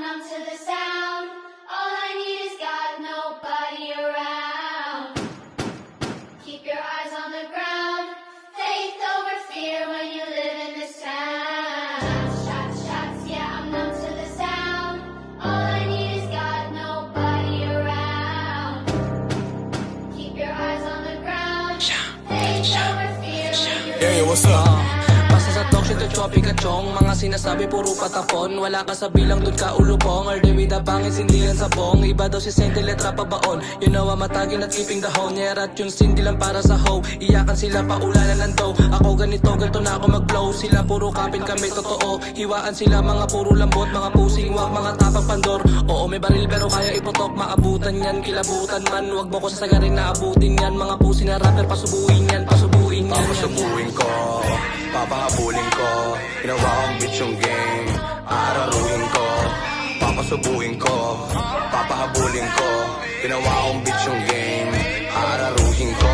numb to the sound. All I need is God, nobody around. Keep your eyes on the ground. Faith over fear when you live in this town. Shots, shots, yeah, I'm numb to the sound. All I need is God, nobody around. Keep your eyes on the ground. Faith over fear when you live in what's this up? town. Basta sa talk shit at choppy kachong. Mga sinasabi puro patapon. Wala ka sa bilang dun ka ulupong. Or di with a bangin sindihan sa bong. Iba daw si Sente letra pa baon. You know I'm matagin at keeping the home. Nyerat yung sindi lang para sa hoe. Iyakan sila paulanan ng dough. Ako ganito galto na ako mag-blow. Sila puro kapin kami totoo. Hiwaan sila mga puro lambot. Mga pusing wak mga tapang pandor. Oo may baril pero kaya iputok. Maabutan yan kilabutan man. Wag mo ko sasagarin na abutin yan. Mga pusi na rapper pasubuin yan. Pasubuin yan. Papasubuhin ko, papahabulin ko. Ginawa kong bitch yung game, araruhin ko. Papasubuhin ko, papahabulin ko. Ginawa kong bitch yung game, araruhin ko.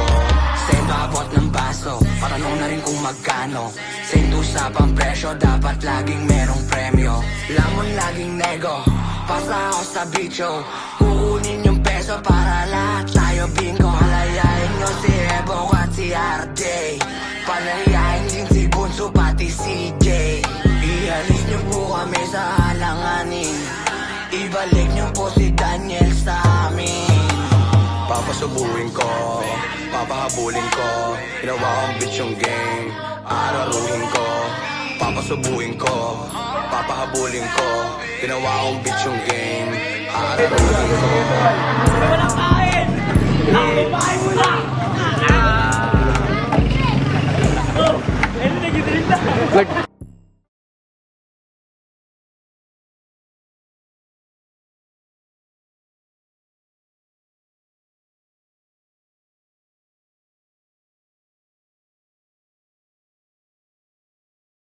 Sa ibabot ng baso, patanong na rin kung magkano. Sa usapang presyo, dapat laging merong premyo. Lamon laging nego, pasa ako sa bicho. Kukunin yung peso para lahat tayo bingo. Palayain nyo si Ebong at si RJ. Palayain din si Bunso pati si Jay. Ialis nyo po kami sa halanganin. Ibalik nyo po si Daniel sa amin. Papasubuhin ko, papahabulin ko. Ginawa kong bitch yung game, araruhin ko. Papasubuhin ko, papahabulin ko. Ginawa kong bitch yung game, araruhin ko. Walang kain! Ang babae mo na! Oh, ayun na, gidirin na!